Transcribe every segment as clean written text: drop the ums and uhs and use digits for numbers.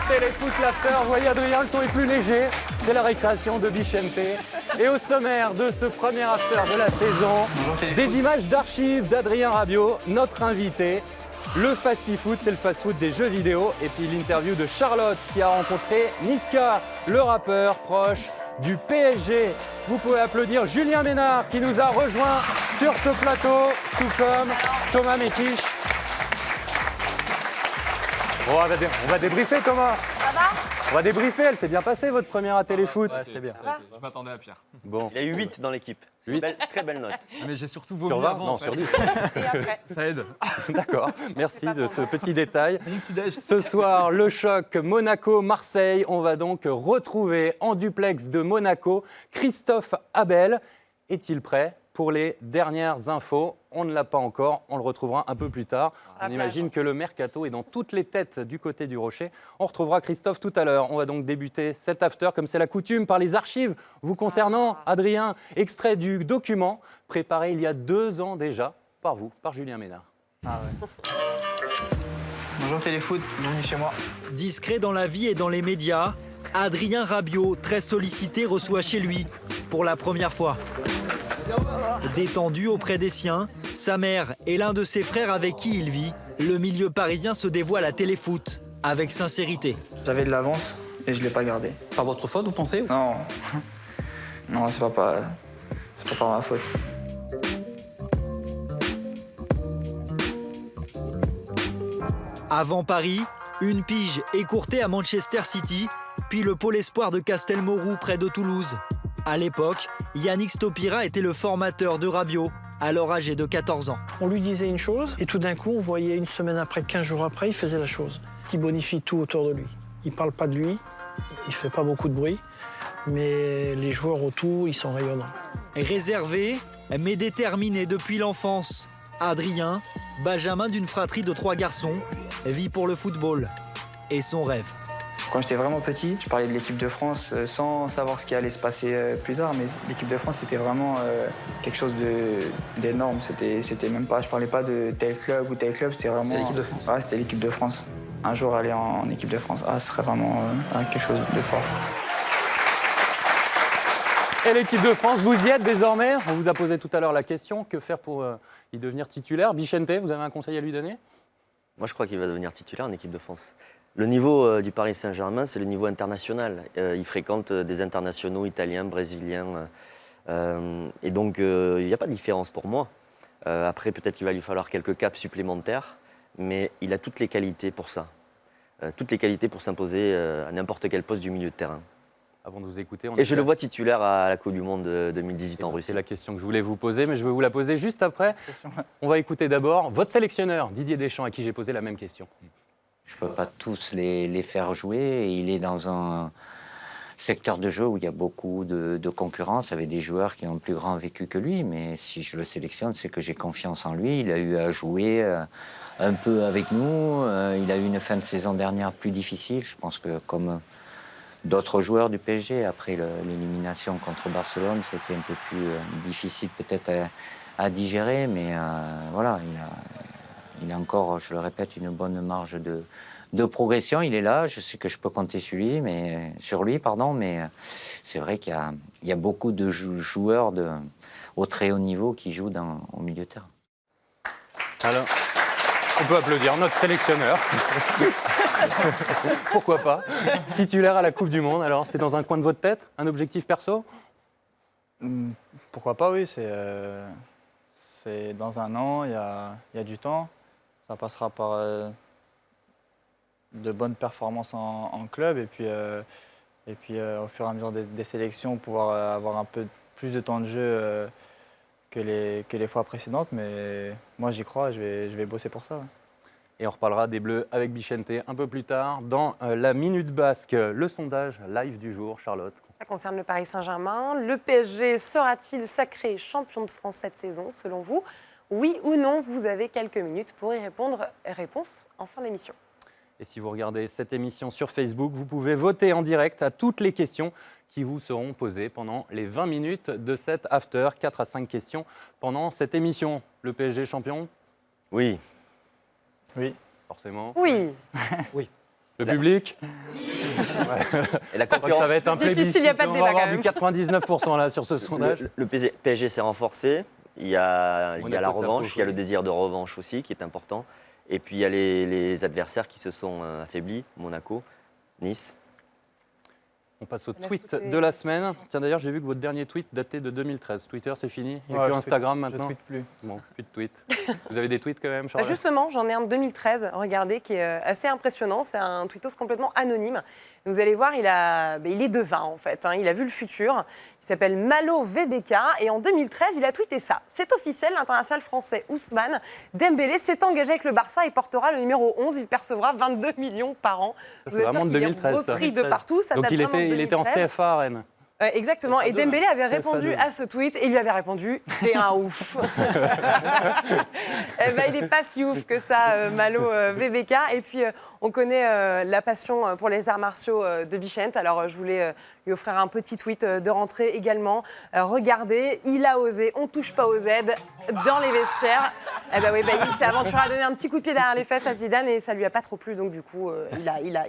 Téléfoot l'after, vous voyez Adrien, le ton est plus léger, c'est la récréation de Bichente. Et au sommaire de ce premier after de la saison, des images d'archives d'Adrien Rabiot, notre invité. Le fast-food, c'est le fast-food des jeux vidéo. Et puis l'interview de Charlotte qui a rencontré Niska, le rappeur proche du PSG. Vous pouvez applaudir Julien Ménard qui nous a rejoint sur ce plateau, tout comme Thomas Mékiche. Bon, on va débriefer, Thomas. Ça va? On va débriefer, elle s'est bien passée votre première à Téléfoot. Ouais, c'était bien. Je m'attendais à pire. Bon. Il y a eu 8 dans l'équipe. C'est une très belle note. Mais j'ai surtout vomi Sur 20 avant. Non, en fait. sur 10. Et après? Ça aide. D'accord, merci de ce petit détail. Mon petit déj. Ce soir, le choc Monaco-Marseille. On va donc retrouver en duplex de Monaco Christophe Abel. Est-il prêt pour les dernières infos? On ne l'a pas encore, on le retrouvera un peu plus tard. On imagine que le mercato est dans toutes les têtes du côté du Rocher. On retrouvera Christophe tout à l'heure. On va donc débuter cet after, comme c'est la coutume, par les archives vous concernant. Adrien, extrait du document préparé il y a 2 ans déjà par vous, par Julien Ménard. Bonjour Téléfoot, bienvenue chez moi. Discret dans la vie et dans les médias, Adrien Rabiot, très sollicité, reçoit chez lui pour la première fois. Détendu auprès des siens, sa mère et l'un de ses frères avec qui il vit, le milieu parisien se dévoile à Téléfoot avec sincérité. J'avais de l'avance et je l'ai pas gardé. Par votre faute, vous pensez? Non, non, c'est pas par ma faute. Avant Paris, une pige écourtée à Manchester City, puis le pôle espoir de Castelmourou près de Toulouse. À l'époque, Yannick Stopira était le formateur de Rabiot, alors âgé de 14 ans. On lui disait une chose, et tout d'un coup, on voyait une semaine après, 15 jours après, il faisait la chose. Qui bonifie tout autour de lui. Il parle pas de lui, il fait pas beaucoup de bruit, mais les joueurs autour, ils sont rayonnants. Réservé, mais déterminé depuis l'enfance, Adrien, benjamin d'une fratrie de 3 garçons, vit pour le football et son rêve. Quand j'étais vraiment petit, je parlais de l'équipe de France sans savoir ce qui allait se passer plus tard, mais l'équipe de France, c'était vraiment quelque chose d'énorme. C'était même pas, je parlais pas de tel club ou tel club, c'était vraiment... C'est l'équipe de France. Ouais, c'était l'équipe de France. Un jour, aller en équipe de France, ce serait vraiment quelque chose de fort. Et l'équipe de France, vous y êtes désormais. On vous a posé tout à l'heure la question, que faire pour y devenir titulaire? Bichente, vous avez un conseil à lui donner? Moi, je crois qu'il va devenir titulaire en équipe de France. Le niveau du Paris Saint-Germain, c'est le niveau international. Il fréquente des internationaux italiens, brésiliens. Et donc, il n'y a pas de différence pour moi. Après, peut-être qu'il va lui falloir quelques caps supplémentaires, mais il a toutes les qualités pour ça. Toutes les qualités pour s'imposer à n'importe quel poste du milieu de terrain. Avant de vous écouter, Et je le vois titulaire à la Coupe du Monde 2018 en Russie. C'est la question que je voulais vous poser, mais je vais vous la poser juste après. On va écouter d'abord votre sélectionneur, Didier Deschamps, à qui j'ai posé la même question. Je ne peux pas tous les faire jouer. Et il est dans un secteur de jeu où il y a beaucoup de concurrence avec des joueurs qui ont un plus grand vécu que lui. Mais si je le sélectionne, c'est que j'ai confiance en lui. Il a eu à jouer un peu avec nous. Il a eu une fin de saison dernière plus difficile. Je pense que comme d'autres joueurs du PSG, après l'élimination contre Barcelone, c'était un peu plus difficile peut-être à digérer. Mais voilà, il a encore, je le répète, une bonne marge de progression. Il est là, je sais que je peux compter sur lui, mais c'est vrai qu'il y a beaucoup de joueurs au très haut niveau qui jouent au milieu de terrain. Alors, on peut applaudir notre sélectionneur. Pourquoi pas? Titulaire à la Coupe du Monde, alors c'est dans un coin de votre tête? Un objectif perso? Pourquoi pas, oui. C'est dans un an, il y a du temps. Ça passera par de bonnes performances en club et puis au fur et à mesure des sélections, pouvoir avoir un peu plus de temps de jeu que les fois précédentes. Mais moi, j'y crois, je vais bosser pour ça. Ouais. Et on reparlera des Bleus avec Bichente un peu plus tard dans la Minute Basque, le sondage live du jour. Charlotte. Ça concerne le Paris Saint-Germain. Le PSG sera-t-il sacré champion de France cette saison, selon vous? Oui ou non? Vous avez quelques minutes pour y répondre. Réponse en fin d'émission. Et si vous regardez cette émission sur Facebook, vous pouvez voter en direct à toutes les questions qui vous seront posées pendant les 20 minutes de cet after. 4 à 5 questions pendant cette émission. Le PSG champion? Oui. Oui. Forcément. Oui. Oui. Le public. Et la Je crois que concurrence, ça va être un Difficile, plébiscite. il y a pas de On débat, va avoir quand du même. 99% là sur ce sondage. le PSG s'est renforcé. Il y a la Monaco revanche, s'approche, il y a le oui. désir de revanche aussi qui est important. Et puis il y a les adversaires qui se sont affaiblis, Monaco, Nice. On passe au Laisse tweet toutes les- de la semaine. Tiens, d'ailleurs, j'ai vu que votre dernier tweet datait de 2013. Twitter, c'est fini. Il n'y a Ouais, que je Instagram tweet- maintenant. Je tweete plus. Bon, plus de tweets. Vous avez des tweets quand même, Bah, Charles? justement, j'en ai un de 2013, regardez, qui est assez impressionnant. C'est un tweetos complètement anonyme. Vous allez voir, il est devin en fait. Il a vu le futur. Il s'appelle Malo VBK et en 2013, il a tweeté ça. C'est officiel, l'international français Ousmane Dembélé s'est engagé avec le Barça et portera le numéro 11. Il percevra 22 millions par an. Ça, Je c'est vous assure vraiment de qu'il est 2013. ça. repris de partout. Ça Donc date il vraiment de était en 2013. CFA à Rennes. Exactement. Et CFA2, Dembélé avait CFA2. répondu à ce tweet et il lui avait répondu « T'es un ouf ». Eh ben, il n'est pas si ouf que ça, Malo VBK. Et puis, on connaît la passion pour les arts martiaux de Bichente. Alors, je voulais lui offrir un petit tweet de rentrée également. Regardez, il a osé, on touche pas aux aides dans les vestiaires. Eh ben oui, il s'est aventuré à donner un petit coup de pied derrière les fesses à Zidane et ça lui a pas trop plu. Donc, du coup,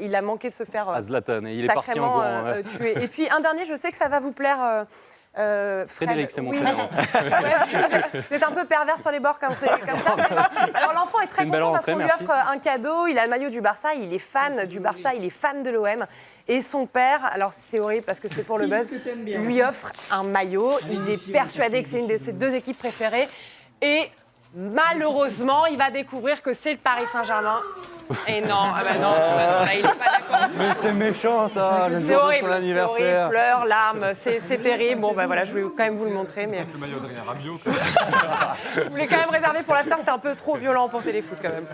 il a manqué de se faire À Zlatan. Et il est parti en sacrément courant. ouais. tué. Et puis, un dernier, je sais que ça va vous plaire. Fred. Frédéric, c'est mon Oui. prénom. Ouais, parce que vous êtes un peu pervers sur les bords comme ça. Alors l'enfant est très C'est une belle content parce rentrée, qu'on lui merci. offre un cadeau. Il a le maillot du Barça, il est fan du Barça, il est fan de l'OM. Et son père, alors c'est horrible parce que c'est pour le buzz, lui offre un maillot. Il est persuadé que c'est une de ses deux équipes préférées. Et malheureusement, il va découvrir que c'est le Paris Saint-Germain. Et non, non, là, il n'est pas d'accord. Mais c'est méchant ça, le C'est jour de horrible, son c'est horrible, anniversaire. pleurs, larmes, c'est terrible. Bon, voilà, je voulais quand même vous le montrer. Mais... Le maillot d'Adrien Rabiot. Je voulais quand même réserver pour l'after, c'était un peu trop violent pour Téléfoot quand même.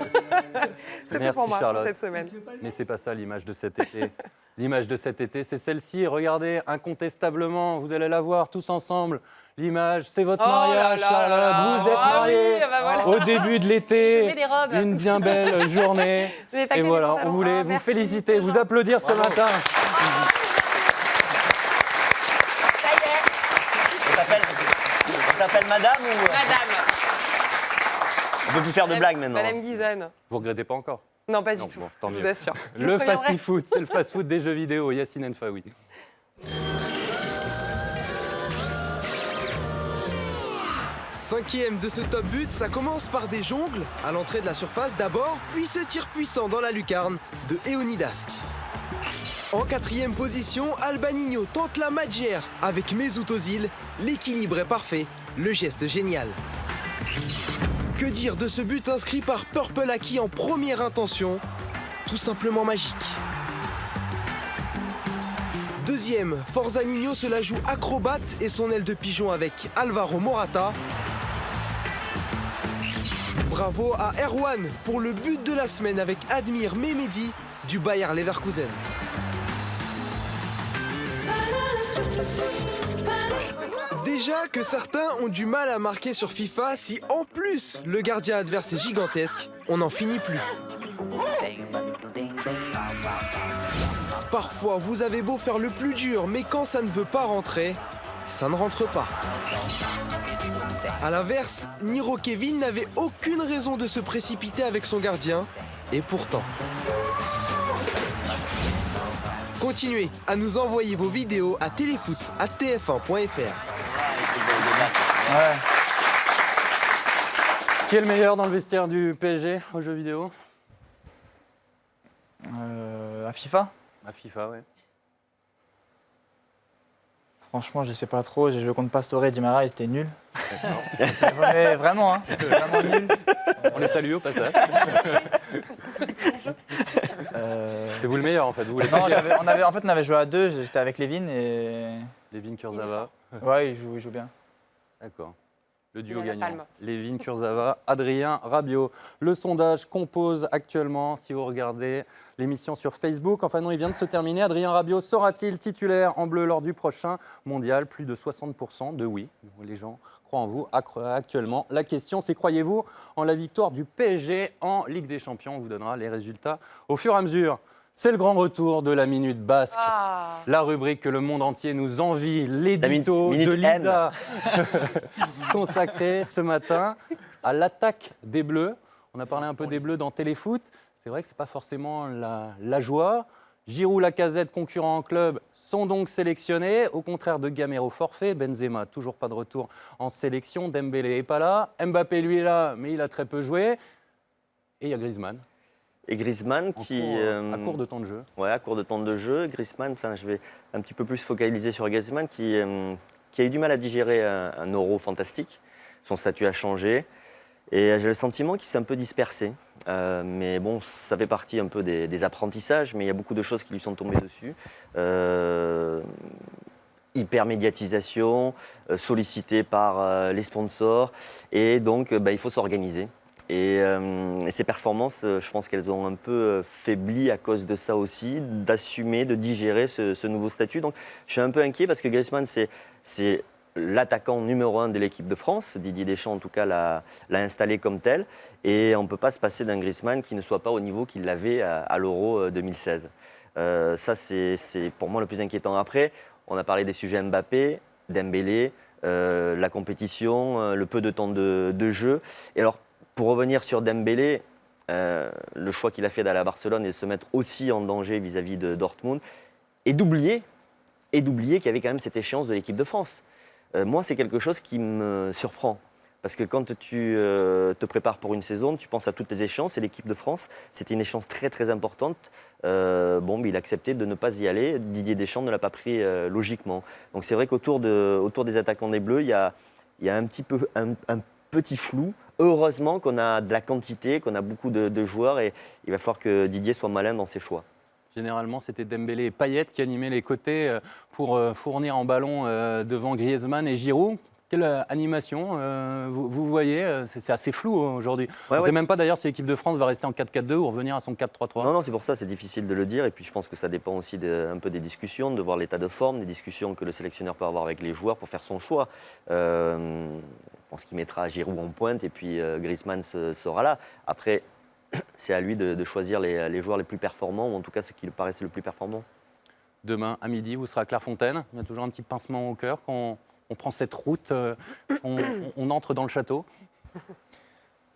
C'est tout Merci, pour moi Charlotte. pour cette semaine. Mais c'est pas ça l'image de cet été. L'image de cet été, c'est celle-ci. Regardez, incontestablement, vous allez la voir tous ensemble. L'image, c'est votre Oh mariage, là là Charlotte. là. Vous êtes Ah oui, mariés bah voilà. au début de Je l'été. mets des robes. Une bien belle journée. Je mets pas Et que des voilà, pantalons. on voulait Ah, vous merci, féliciter, c'est vous gentil. applaudir ce matin. Ça y est, On t'appelle madame ou madame. on peut plus faire de blagues maintenant? Madame Guizane. Vous regrettez pas encore? Non, pas du Non, tout. bon, tant je mieux. vous assure. Je Le préviendrai. fast-food, c'est le fast-food des jeux vidéo. Yacine Enfaoui. Cinquième de ce top but, ça commence par des jongles à l'entrée de la surface d'abord, puis ce tir puissant dans la lucarne de Eonidask. En quatrième position, Albanino tente la magière avec Mesut Ozil. L'équilibre est parfait, le geste génial. Que dire de ce but inscrit par Purple Aki en première intention? Tout simplement magique. Deuxième, Forza Nino se la joue acrobate et son aile de pigeon avec Alvaro Morata. Bravo à Erwan pour le but de la semaine avec Admir Mehmedi du Bayer Leverkusen. Déjà que certains ont du mal à marquer sur FIFA, si en plus le gardien adverse est gigantesque, on n'en finit plus. Parfois, vous avez beau faire le plus dur, mais quand ça ne veut pas rentrer, ça ne rentre pas. A l'inverse, Niro Kevin n'avait aucune raison de se précipiter avec son gardien, et pourtant. Continuez à nous envoyer vos vidéos à téléfoot@tf1.fr. Ouais. Qui est le meilleur dans le vestiaire du PSG aux jeux vidéo? À FIFA, À FIFA, ouais. franchement, je sais pas trop. J'ai joué contre Pastore et Di Maria, ils étaient nuls. Mais vraiment, hein, vraiment nuls. On les salue au passage. Euh, C'est vous le meilleur en fait. Vous voulez Non, on avait joué à deux. J'étais avec Lévin et Lévin Kurzawa. ouais, il joue bien. D'accord. Le duo Il a la gagnant. palme. Lévin Kurzawa, Adrien Rabiot. Le sondage compose actuellement, si vous regardez l'émission sur Facebook. Enfin non, il vient de se terminer. Adrien Rabiot sera-t-il titulaire en bleu lors du prochain mondial? Plus de 60% de oui. Les gens croient en vous actuellement. La question, c'est croyez-vous en la victoire du PSG en Ligue des Champions? On vous donnera les résultats au fur et à mesure. C'est le grand retour de la Minute Basque. Ah. La rubrique que le monde entier nous envie, l'édito minute de N. Lisa, consacré ce matin à l'attaque des Bleus. On a parlé un peu des Bleus dans Téléfoot. c'est vrai que ce n'est pas forcément la joie. Giroud, Lacazette, concurrents en club, sont donc sélectionnés. Au contraire de Gamero, forfait. Benzema, toujours pas de retour en sélection. Dembélé n'est pas là. Mbappé, lui, est là, mais il a très peu joué. Et il y a Griezmann, Et Griezmann à court de temps de jeu. Ouais, à court de temps de jeu. Griezmann, je vais un petit peu plus focaliser sur Griezmann qui a eu du mal à digérer un Euro fantastique. Son statut a changé. Et j'ai le sentiment qu'il s'est un peu dispersé. Mais bon, ça fait partie un peu des apprentissages, mais il y a beaucoup de choses qui lui sont tombées dessus. Hypermédiatisation, sollicité par les sponsors. Et donc, il faut s'organiser. Et ces performances, je pense qu'elles ont un peu faibli à cause de ça aussi, d'assumer, de digérer ce nouveau statut. Donc je suis un peu inquiet parce que Griezmann, c'est l'attaquant numéro 1 de l'équipe de France. Didier Deschamps, en tout cas, l'a installé comme tel. Et on ne peut pas se passer d'un Griezmann qui ne soit pas au niveau qu'il avait à l'Euro 2016. Ça, c'est pour moi le plus inquiétant. Après, on a parlé des sujets Mbappé, Dembélé, la compétition, le peu de temps de jeu. Et alors, pour revenir sur Dembélé, le choix qu'il a fait d'aller à Barcelone et de se mettre aussi en danger vis-à-vis de Dortmund, et d'oublier qu'il y avait quand même cette échéance de l'équipe de France. Moi, c'est quelque chose qui me surprend. Parce que quand tu te prépares pour une saison, tu penses à toutes les échéances. Et l'équipe de France, c'était une échéance très très importante. Il a accepté de ne pas y aller. Didier Deschamps ne l'a pas pris logiquement. Donc c'est vrai qu'autour des attaquants des Bleus, il y a un petit flou. Heureusement qu'on a de la quantité, qu'on a beaucoup de joueurs. Et il va falloir que Didier soit malin dans ses choix. Généralement, c'était Dembélé et Payet qui animaient les côtés pour fournir en ballon devant Griezmann et Giroud. Quelle animation vous voyez, c'est assez flou aujourd'hui. On ne sait même pas d'ailleurs si l'équipe de France va rester en 4-4-2 ou revenir à son 4-3-3. Non, c'est pour ça, c'est difficile de le dire. Et puis je pense que ça dépend aussi un peu des discussions, de voir l'état de forme, des discussions que le sélectionneur peut avoir avec les joueurs pour faire son choix. Je pense qu'il mettra Giroud en pointe et puis Griezmann sera là. Après, c'est à lui de choisir les joueurs les plus performants, ou en tout cas ceux qui lui paraissent le plus performants. Demain, à midi, vous serez à Clairefontaine. Il y a toujours un petit pincement au cœur quand on prend cette route, on entre dans le château.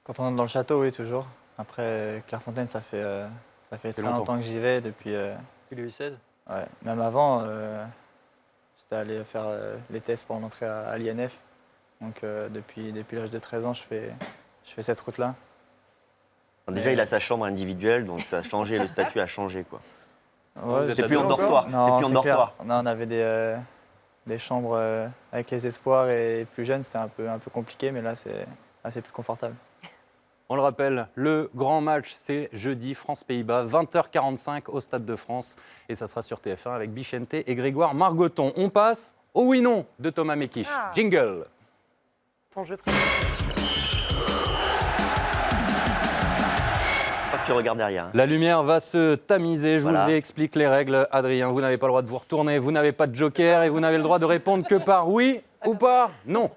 Quand on entre dans le château, oui, toujours. Après, Clairefontaine, ça fait très longtemps que j'y vais, depuis 2016. Ouais, même avant, j'étais allé faire les tests pour entrer à l'INF. Donc depuis l'âge de 13 ans, je fais cette route-là. Déjà, il a sa chambre individuelle, donc ça a changé, le statut a changé, quoi. Ouais, c'est plus en dortoir. Non, c'est clair. Non, on avait des chambres avec les espoirs et plus jeunes, c'était un peu compliqué, mais là, c'est plus confortable. On le rappelle, le grand match, c'est jeudi, France-Pays-Bas, 20h45 au Stade de France. Et ça sera sur TF1 avec Bichente et Grégoire Margoton. On passe au oui-non de Thomas Mekich. Jingle. Ton jeu préféré. Tu regardes derrière. La lumière va se tamiser, je vous explique les règles. Adrien, vous n'avez pas le droit de vous retourner, vous n'avez pas de joker et vous n'avez le droit de répondre que par oui ou par non.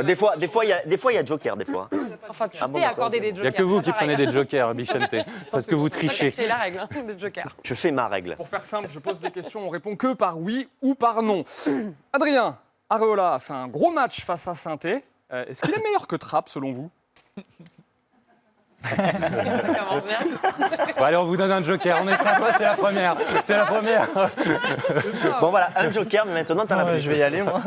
Des fois, il y a joker, des fois. Enfin, tu t'es accordé des jokers. Il n'y a que vous qui prenez des jokers, Bichente, parce que vous trichez. C'est la règle, des jokers. Je fais ma règle. Pour faire simple, je pose des questions, on répond que par oui ou par non. Adrien Areola a fait un gros match face à Saint-Étienne. Est-ce qu'il est meilleur que Trapp, selon vous? Ça commence bien. Bon, allez, on vous donne un joker, on est sympa, c'est la première. C'est la première. Bon voilà, un joker, mais maintenant t'en as plus. Je vais y aller, moi.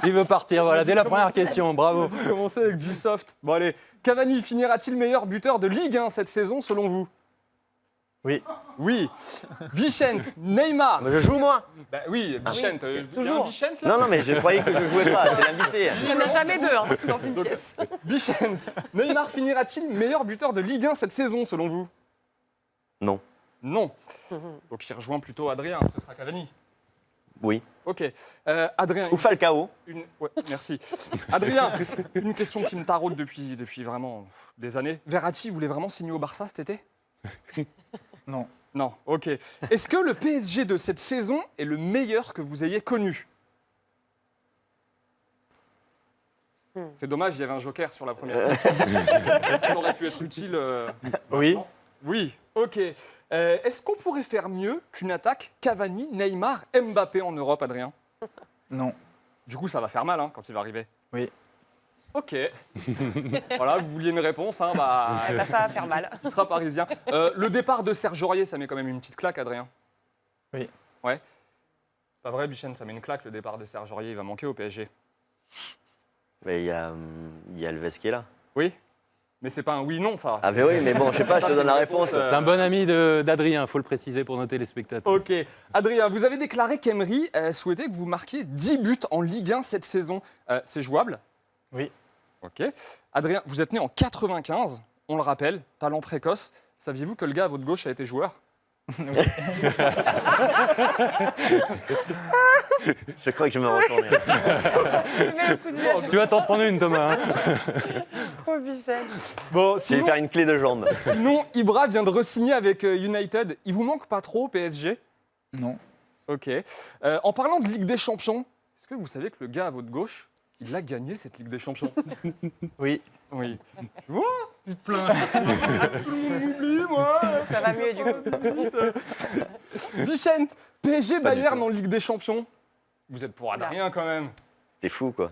Il veut partir, voilà, dès la première question, bravo. On va commencer avec du soft. Bon allez, Cavani finira-t-il meilleur buteur de Ligue 1 cette saison, selon vous? Oui. Oui. Bichente, Neymar. Je joue, moi? Bah oui, Bichente. toujours. Bichente, là? Non, mais je croyais que je jouais pas, c'est l'invité. Il n'y en a jamais deux dans une pièce. Bichente, Neymar finira-t-il meilleur buteur de Ligue 1 cette saison, selon vous? Non. Non. Donc il rejoint plutôt Adrien, ce sera Cavani. Oui. Ok. Adrien. Ou Falcao. Ouais, merci. Adrien, une question qui me taraude depuis vraiment des années. Verratti voulait vraiment signer au Barça cet été? Non. Non, ok. Est-ce que le PSG de cette saison est le meilleur que vous ayez connu? C'est dommage, il y avait un joker sur la première. Ça aurait pu être utile. Oui. Oui, ok. Est-ce qu'on pourrait faire mieux qu'une attaque Cavani, Neymar, Mbappé en Europe, Adrien? Non. Du coup, ça va faire mal quand il va arriver. Oui. Ok. Voilà, vous vouliez une réponse, hein, bah, Eh ben, ça va faire mal. il sera parisien. Le départ de Serge Aurier, ça met quand même une petite claque, Adrien. Oui. Ouais. Pas vrai, Bichette, ça met une claque, le départ de Serge Aurier, il va manquer au PSG. Mais il y a Alves qui est là. Oui. Mais c'est pas un oui-non, ça. Ah, mais oui, mais bon, je sais pas, je te Ça, donne la c'est une réponse. réponse, C'est un bon ami d'Adrien, il faut le préciser pour nos téléspectateurs. Ok. Adrien, vous avez déclaré qu'Emery souhaitait que vous marquiez 10 buts en Ligue 1 cette saison. C'est jouable? Oui. Ok. Adrien, vous êtes né en 95, on le rappelle, talent précoce. Saviez-vous que le gars à votre gauche a été joueur? Je crois que je vais me retourner. Tu vas t'en prendre une, Thomas. hein. Oh, Michel. Bon, Je vais sinon, faire une clé de jambe. sinon, Ibra vient de re-signer avec United. Il vous manque pas trop au PSG? Non. Ok. En parlant de Ligue des Champions, est-ce que vous savez que le gars à votre gauche, il a gagné cette Ligue des Champions? Oui. Oui. Tu vois? Tu te plains. Oublie, moi. Ça va mieux du coup. Vicente, PSG Pas du Bayern tout. en Ligue des Champions. Vous êtes pour Adrien quand même. T'es fou, quoi.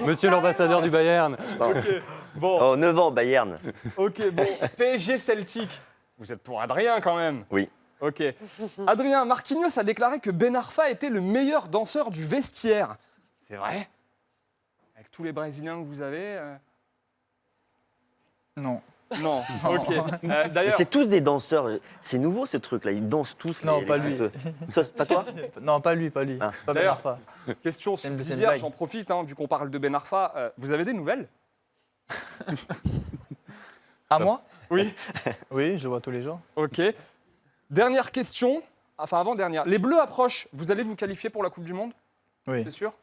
Monsieur l'ambassadeur du Bayern. Bon, Oh, 9 ans, Bayern. ok, bon. PSG Celtic. Vous êtes pour Adrien quand même. Oui. Ok. Adrien, Marquinhos a déclaré que Ben Arfa était le meilleur danseur du vestiaire. C'est vrai? Avec tous les Brésiliens que vous avez Non. Non, ok. Mais D'ailleurs, c'est tous des danseurs. C'est nouveau, ce truc-là. Ils dansent tous. Non, les pas lui. footeux. Ça, c'est pas toi? Non, pas lui, pas lui. Ah. Pas Ben D'ailleurs, Arfa. question C'est une subsidiaire, blague. j'en profite, hein, vu qu'on parle de Ben Arfa. Vous avez des nouvelles? À moi? Oui. Oui, je le vois tous les jours. Ok. Dernière question, enfin avant-dernière. Les Bleus approchent. Vous allez vous qualifier pour la Coupe du Monde? Oui. C'est sûr?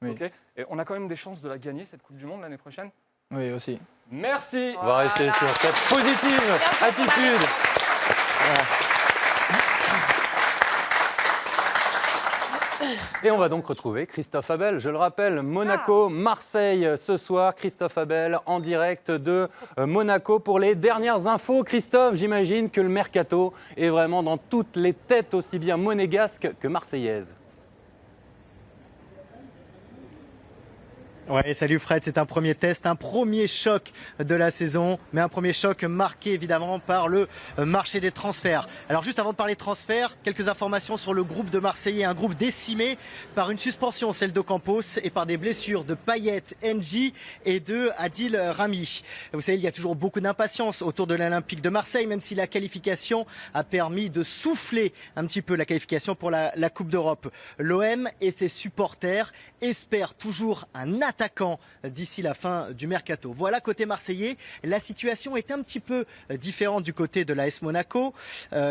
Oui. Ok. Et on a quand même des chances de la gagner, cette Coupe du Monde, l'année prochaine? Oui, aussi. Merci. On va rester sur cette positive attitude. Et on va donc retrouver Christophe Abel. Je le rappelle, Monaco-Marseille ce soir. Christophe Abel en direct de Monaco pour les dernières infos. Christophe, j'imagine que le mercato est vraiment dans toutes les têtes, aussi bien monégasques que marseillaises. Ouais, salut Fred, c'est un premier test, un premier choc de la saison, mais un premier choc marqué évidemment par le marché des transferts. Alors juste avant de parler transferts, quelques informations sur le groupe de Marseillais, un groupe décimé par une suspension, celle d'Ocampos, et par des blessures de Payet, N'Ji et de Adil Rami. Vous savez, il y a toujours beaucoup d'impatience autour de l'Olympique de Marseille, même si la qualification a permis de souffler un petit peu la qualification pour la Coupe d'Europe. L'OM et ses supporters espèrent toujours un attaquant d'ici la fin du mercato. Voilà, côté marseillais, la situation est un petit peu différente du côté de l'AS Monaco,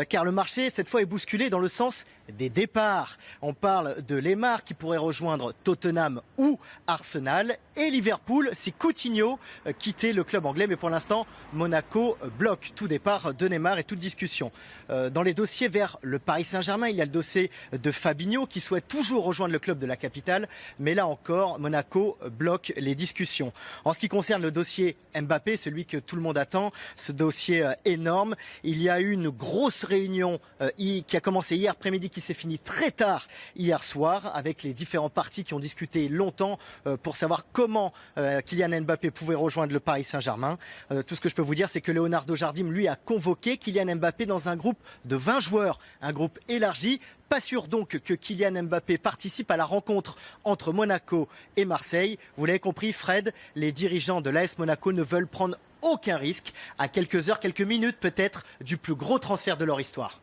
car le marché, cette fois, est bousculé dans le sens des départs. On parle de Lemar qui pourrait rejoindre Tottenham ou Arsenal, et Liverpool si Coutinho quittait le club anglais. Mais pour l'instant, Monaco bloque tout départ de Neymar et toute discussion. Dans les dossiers vers le Paris Saint-Germain, il y a le dossier de Fabinho qui souhaite toujours rejoindre le club de la capitale. Mais là encore, Monaco bloque les discussions. En ce qui concerne le dossier Mbappé, celui que tout le monde attend, ce dossier énorme, il y a eu une grosse réunion qui a commencé hier après-midi, qui s'est finie très tard hier soir, avec les différents partis qui ont discuté longtemps pour savoir comment Kylian Mbappé pouvait rejoindre le Paris Saint-Germain. Tout ce que je peux vous dire, c'est que Leonardo Jardim, lui, a convoqué Kylian Mbappé dans un groupe de 20 joueurs, un groupe élargi. Pas sûr donc que Kylian Mbappé participe à la rencontre entre Monaco et Marseille. Vous l'avez compris, Fred, les dirigeants de l'AS Monaco ne veulent prendre aucun risque à quelques heures, quelques minutes peut-être, du plus gros transfert de leur histoire.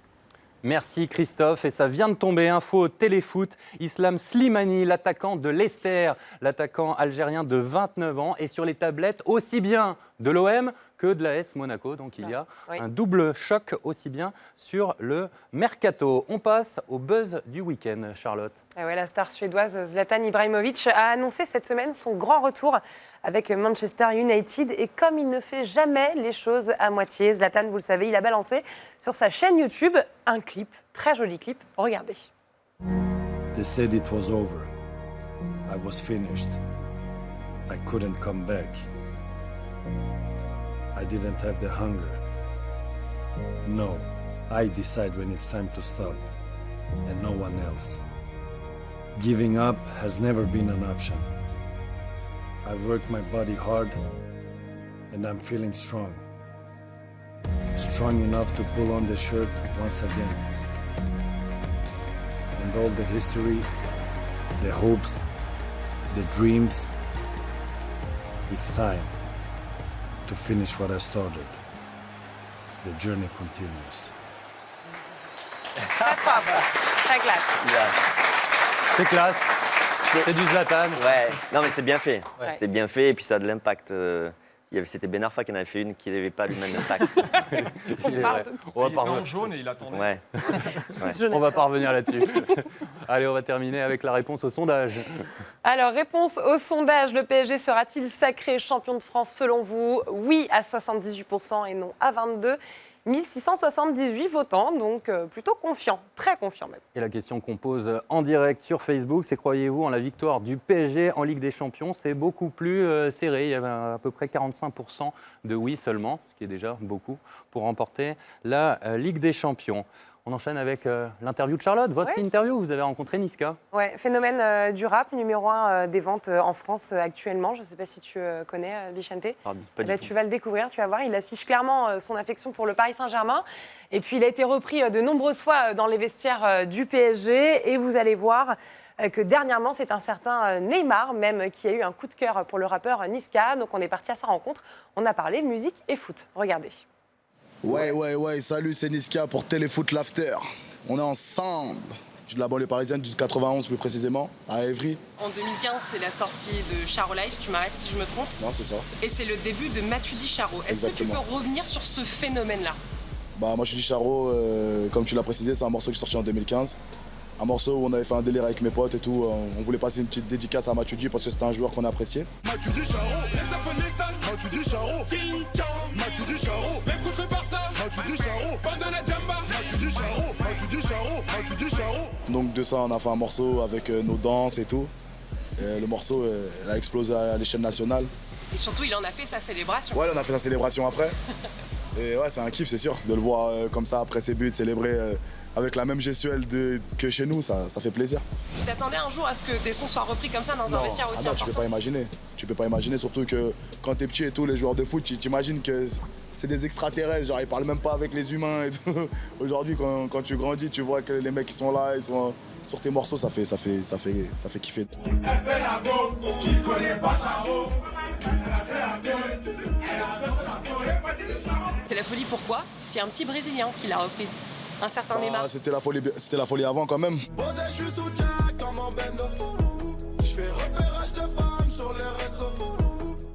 Merci Christophe, et ça vient de tomber, info téléfoot, Islam Slimani, l'attaquant de Leicester, l'attaquant algérien de 29 ans, est sur les tablettes aussi bien de l'OM que de l'AS Monaco, donc il y a un double choc aussi bien sur le mercato. On passe au buzz du week-end, Charlotte. Ah ouais, la star suédoise Zlatan Ibrahimovic a annoncé cette semaine son grand retour avec Manchester United. Et comme il ne fait jamais les choses à moitié, Zlatan, vous le savez, il a balancé sur sa chaîne YouTube un clip, très joli clip. Regardez. They said it was over. I was finished. I couldn't come back. I didn't have the hunger. No, I decide when it's time to stop, and no one else. Giving up has never been an option. I've worked my body hard and I'm feeling strong. Strong enough to pull on the shirt once again. And all the history, the hopes, the dreams, it's time to finish what I started. The journey continues. Très propre, très classe. C'est classe. C'est du Zlatan. Ouais, non mais c'est bien fait. Ouais. C'est bien fait et puis ça a de l'impact. C'était Ben Arfa qui en avait fait une qui n'avait pas le même impact. Il est vrai. On va Il pas était en revenir- jaune et il attendait. Ouais. on va pas revenir là-dessus. Allez, on va terminer avec la réponse au sondage. Alors, réponse au sondage, le PSG sera-t-il sacré champion de France selon vous? Oui à 78% et non à 22%. 1678 votants, donc plutôt confiant, très confiant même. Et la question qu'on pose en direct sur Facebook, c'est croyez-vous en la victoire du PSG en Ligue des Champions? C'est beaucoup plus serré. Il y avait à peu près 45% de oui seulement, ce qui est déjà beaucoup, pour remporter la Ligue des Champions. On enchaîne avec l'interview de Charlotte. Votre Ouais. interview, vous avez rencontré Niska. Ouais, phénomène du rap, numéro 1 des ventes en France actuellement. Je ne sais pas si tu connais Vicente. Pas du Là, tout. tu vas le découvrir, tu vas voir. Il affiche clairement son affection pour le Paris Saint-Germain. Et puis, il a été repris de nombreuses fois dans les vestiaires du PSG. Et vous allez voir que dernièrement, c'est un certain Neymar même qui a eu un coup de cœur pour le rappeur Niska. Donc, on est parti à sa rencontre. On a parlé musique et foot. Regardez. Ouais, salut, c'est Niska pour Téléfoot l'After. On est ensemble. Je suis de la banlieue parisienne, du 91 plus précisément, à Évry. En 2015, c'est la sortie de Charo Life, tu m'arrêtes si je me trompe. Non, c'est ça. Et c'est le début de Matuidi Charo. Est-ce que tu Exactement. peux revenir sur ce phénomène-là? Bah, moi, je suis Charo, comme tu l'as précisé, c'est un morceau qui est sorti en 2015. Un morceau où on avait fait un délire avec mes potes et tout. On voulait passer une petite dédicace à Matuidi parce que c'était un joueur qu'on appréciait. Matuidi Charo, les affaires Nissan. Matuidi Charo, King Kong. Matuidi Charo, même contre Barça. Matuidi Charo, pas de la Jamba. Matuidi Charo, Matuidi Charo, Matuidi Charo. Donc de ça, on a fait un morceau avec nos danses et tout. Et le morceau il a explosé à l'échelle nationale. Et surtout, il en a fait sa célébration. Ouais, on a fait sa célébration après. Et ouais, c'est un kiff, c'est sûr, de le voir comme ça après ses buts, célébrer avec la même gestuelle que chez nous, ça fait plaisir. Tu t'attendais un jour à ce que tes sons soient repris comme ça dans un vestiaire aussi non, tu peux pas imaginer. Tu peux pas imaginer, surtout que quand t'es petit et tout, les joueurs de foot, tu t'imagines que c'est des extraterrestres, genre ils parlent même pas avec les humains et tout. Aujourd'hui, quand tu grandis, tu vois que les mecs qui sont là, ils sont sur tes morceaux, ça fait kiffer. Elle fait la go, qui connaît pas Charo. Elle fait la gueule, elle a dansé la Corée, Matuidi Charo. C'est la folie, pourquoi? Parce qu'il y a un petit Brésilien qui l'a reprise. Un certain Neymar. C'était la folie avant quand même. Posé, je suis sous Jack dans mon bendo. Je fais repérage de femmes sur les réseaux.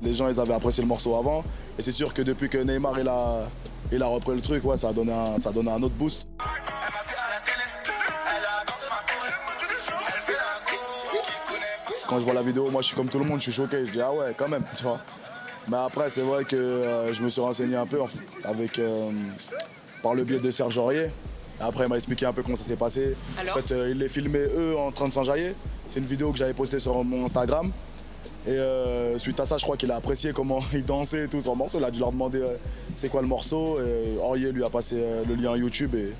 Les gens, ils avaient apprécié le morceau avant. Et c'est sûr que depuis que Neymar il a repris le truc, ouais, ça a donné un autre boost. Quand je vois la vidéo, moi je suis comme tout le monde, je suis choqué. Je dis ah ouais, quand même, tu vois. Mais après, c'est vrai que je me suis renseigné un peu par le biais de Serge Aurier. Après, il m'a expliqué un peu comment ça s'est passé. Alors en fait, il les filmait eux en train de s'enjailler. C'est une vidéo que j'avais postée sur mon Instagram. Et suite à ça, je crois qu'il a apprécié comment il dansait et tout sur le morceau. Il a dû leur demander c'est quoi le morceau. Et Aurier lui a passé le lien YouTube et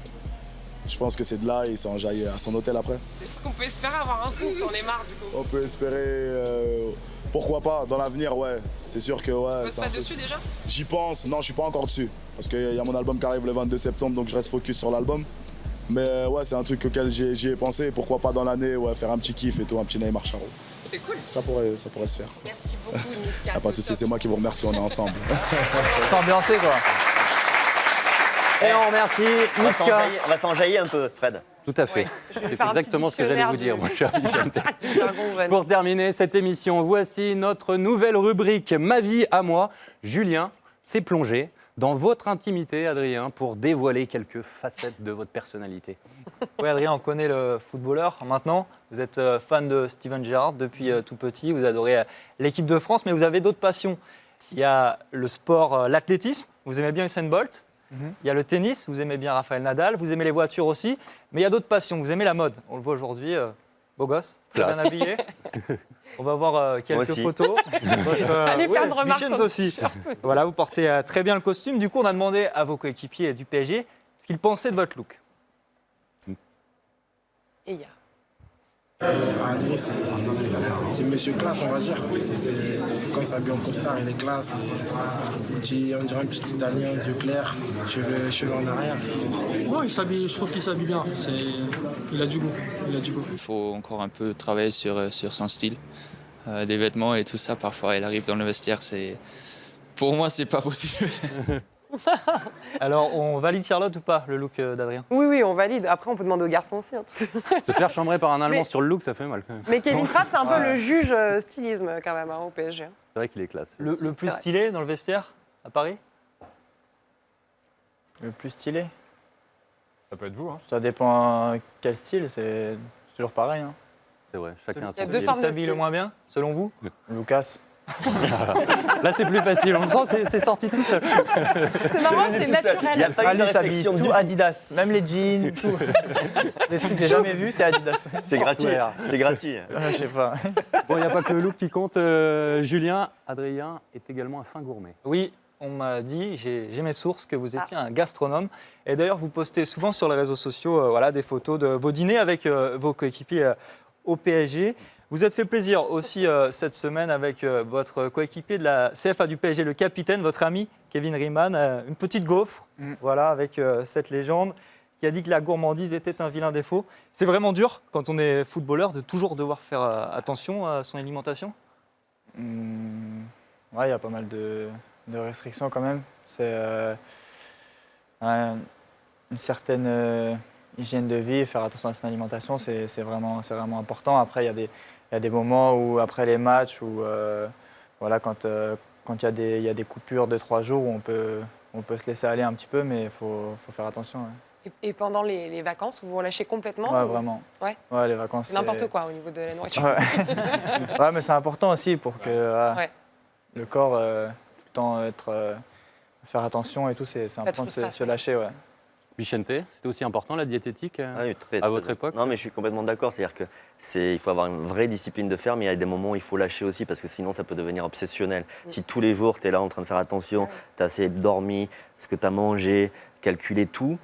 je pense que c'est de là et il s'est enjaillé à son hôtel après. Est-ce qu'on peut espérer avoir un son sur Neymar du coup? On peut espérer, pourquoi pas, dans l'avenir, ouais. C'est sûr que ouais. Tu poses pas dessus déjà? J'y pense, non, je suis pas encore dessus. Parce qu'il y a mon album qui arrive le 22 septembre, donc je reste focus sur l'album. Mais ouais, c'est un truc auquel j'y ai pensé. Pourquoi pas dans l'année, ouais, faire un petit kiff et tout, un petit Neymar Charo. C'est cool. Ça pourrait se faire. Merci beaucoup, Niska. Pas de soucis, c'est moi qui vous remercie, on est ensemble. C'est ambiancé, quoi. Et on remercie Niska. On va s'enjailler un peu, Fred. Tout à fait. Ouais, je vais C'est faire un exactement petit ce que j'allais vous dire, dictionnaire mon cher Vicente. Jargon jeune. Pour terminer cette émission, voici notre nouvelle rubrique Ma vie à moi. Julien s'est plongé dans votre intimité, Adrien, pour dévoiler quelques facettes de votre personnalité. Oui, Adrien, on connaît le footballeur maintenant. Vous êtes fan de Steven Gerrard depuis tout petit. Vous adorez l'équipe de France, mais vous avez d'autres passions. Il y a le sport, l'athlétisme. Vous aimez bien Usain Bolt. Il y a le tennis. Vous aimez bien Rafael Nadal. Vous aimez les voitures aussi. Mais il y a d'autres passions. Vous aimez la mode. On le voit aujourd'hui, beau gosse, très bien habillé. On va voir quelques photos. Allez faire une remarque Vicente sur le aussi. Voilà, vous portez très bien le costume. Du coup, on a demandé à vos coéquipiers du PSG ce qu'ils pensaient de votre look. Et il y a. Adrien, c'est monsieur classe, on va dire. Quand il s'habille en costard, il est classe. On dirait un petit Italien, yeux clairs, cheveux en arrière. Non, je trouve qu'il s'habille bien. Il a du goût. Il faut encore un peu travailler sur son style, des vêtements et tout ça. Parfois, il arrive dans le vestiaire, pour moi, c'est pas possible. Alors, on valide Charlotte ou pas, le look d'Adrien? Oui, on valide. Après, on peut demander aux garçons aussi. Hein, Se faire chambrer par un Allemand Mais- sur le look, ça fait mal quand même. Mais Kevin Trapp, c'est un peu Ouais. le juge stylisme quand même au PSG. hein. C'est vrai qu'il est classe. Le plus C'est vrai. stylé dans le vestiaire à Paris? Le plus stylé? Ça peut être vous. Hein. Ça dépend quel style, c'est toujours pareil. Hein. C'est vrai, chacun a Il y a son deux style. formes Qui de s'habille le style. moins bien, selon vous? Lucas. Là, c'est plus facile. On sent c'est sorti tout seul. C'est marrant, c'est Il n'y a naturel. pas eu de Ali s'habille réflexion. tout Adidas, même les jeans, tout. Des trucs que j'ai jamais vus, c'est Adidas. C'est gratuit. Sportswear. C'est gratuit. Je sais pas. Bon, il n'y a pas que le look qui compte. Julien, Adrien est également un fin gourmet. Oui, on m'a dit, j'ai mes sources, que vous étiez un gastronome. Et d'ailleurs, vous postez souvent sur les réseaux sociaux voilà, des photos de vos dîners avec vos coéquipiers au PSG. Vous êtes fait plaisir aussi cette semaine avec votre coéquipier de la CFA du PSG, le capitaine, votre ami Kevin Riemann, une petite gaufre, voilà, avec cette légende qui a dit que la gourmandise était un vilain défaut. C'est vraiment dur, quand on est footballeur, de toujours devoir faire attention à son alimentation? Ouais, il y a pas mal de restrictions quand même. C'est une certaine hygiène de vie, faire attention à son alimentation, c'est vraiment important. Après, il y a des moments où, après les matchs, où, voilà, quand il y a des coupures de 3 jours, où on peut se laisser aller un petit peu, mais il faut faire attention. Ouais. Et pendant les vacances, vous vous relâchez complètement Ouais, ou- vraiment. Ouais. Ouais, les vacances. C'est n'importe quoi au niveau de la nourriture. Ouais, ouais, mais c'est important aussi pour que Ouais. le corps, tout le temps, faire attention et tout, c'est important de se frustration. lâcher. Ouais. Vicente, c'était aussi important la diététique Ah oui, très, à très votre bien. époque? Non, mais je suis complètement d'accord. C'est-à-dire que il faut avoir une vraie discipline de faire, mais il y a des moments où il faut lâcher aussi parce que sinon ça peut devenir obsessionnel. Si tous les jours tu es là en train de faire attention, tu as assez dormi, ce que tu as mangé, calculer tout,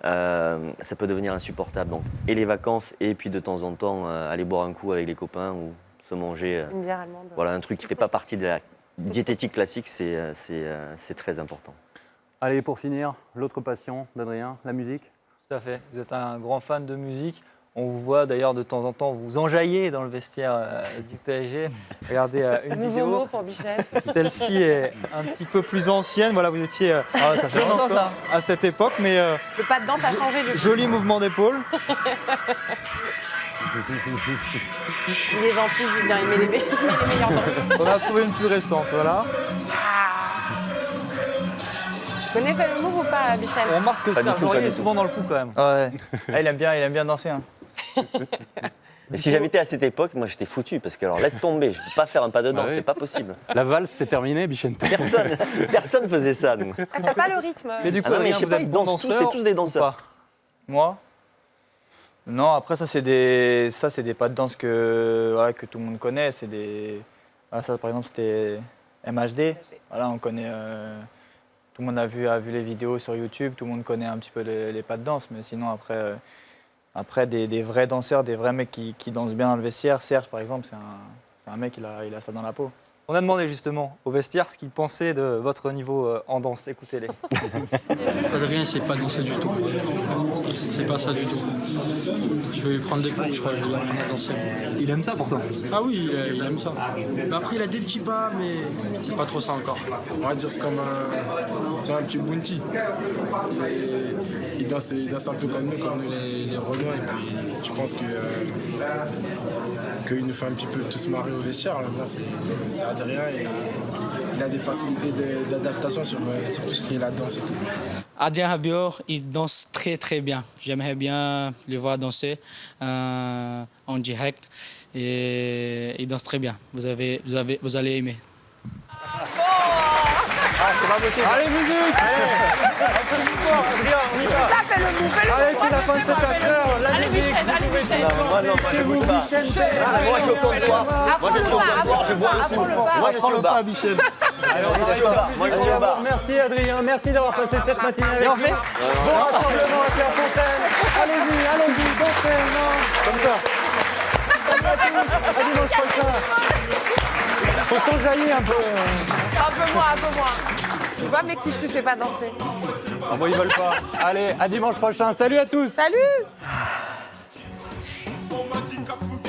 ça peut devenir insupportable. Donc, et les vacances, et puis de temps en temps aller boire un coup avec les copains ou se manger. Une bière allemande. Voilà, un truc qui ne fait pas partie de la diététique classique, c'est très important. Allez, pour finir, l'autre passion d'Adrien, la musique. Tout à fait. Vous êtes un grand fan de musique. On vous voit d'ailleurs de temps en temps vous enjailler dans le vestiaire du PSG. Regardez une Nouveau vidéo. mot pour Bichette. Celle-ci est un petit peu plus ancienne. Voilà, vous étiez Ça fait jeune longtemps, encore ça. à cette époque, mais Le pas de danse a changé du coup. joli mouvement d'épaule. Il est gentil, Julien, il met les meilleures danses. On a trouvé une plus récente, voilà. Tu connais fait le move ou pas, Bichette? On remarque que Pas du Serge tout, pas Aurier du est tout. souvent dans le coup quand même. Ouais. Ah, il aime bien danser. Hein. Mais si j'avais été à cette époque, moi j'étais foutu parce que alors laisse tomber, je ne peux pas faire un pas de danse, Ah oui. c'est pas possible. La valse, c'est terminé, Vicente. Personne faisait ça. Nous. Ah, t'as pas le rythme. Mais du coup, Ah non, mais Adrien, je sais vous pas, êtes ils bon dansent tous, danseur c'est tous des ou danseurs. pas? Moi? Non, après ça c'est des pas de danse que tout le monde connaît. C'est des ça par exemple c'était MHD. Voilà, on connaît. Tout le monde a vu les vidéos sur YouTube. Tout le monde connaît un petit peu les pas de danse. Mais sinon après des vrais danseurs, des vrais mecs qui dansent bien dans le vestiaire. Serge par exemple, c'est un mec il a ça dans la peau. On a demandé justement au vestiaire ce qu'il pensait de votre niveau en danse. Écoutez-les. Adrien, c'est pas danser du tout. C'est pas ça du tout. Je vais lui prendre des cours, je crois. Je vais lui apprendre à danser. Il aime ça pourtant. Ah oui, il aime ça. Mais après, il a des petits pas, mais c'est pas trop ça encore. On va dire c'est comme un petit bounty. Il danse un peu comme nous les Renois. Et puis je pense qu'il nous fait un petit peu tous marrer au vestiaire. Là, c'est Adrien et il a des facilités d'adaptation sur tout ce qui est la danse et tout. Adrien Rabiot, il danse très très bien. J'aimerais bien le voir danser en direct et il danse très bien. Vous allez aimer. C'est pas possible. Allez, musique! Adrien, on y va. Fais le move, fais le Allez, move. c'est la fin de cette affaire. La Allez, musique, Bichette, allez, Bichette. Moi non, moi je bouge pas. Moi je suis au comptoir. Moi je suis au comptoir, je bois le tout. Moi je suis au bar. Moi je suis au bar. Merci Adrien, merci d'avoir passé cette matinée avec nous. Bon rassemblement à Clairefontaine. Allez-y, dansez. Comme ça. À dimanche prochain. Faut s'enjailler un peu. Un peu moins. Tu vois, mais qui je sais pas danser. Ah bon, ils veulent pas. Allez, à dimanche prochain. Salut à tous. Salut. On m'a dit qu'à foutre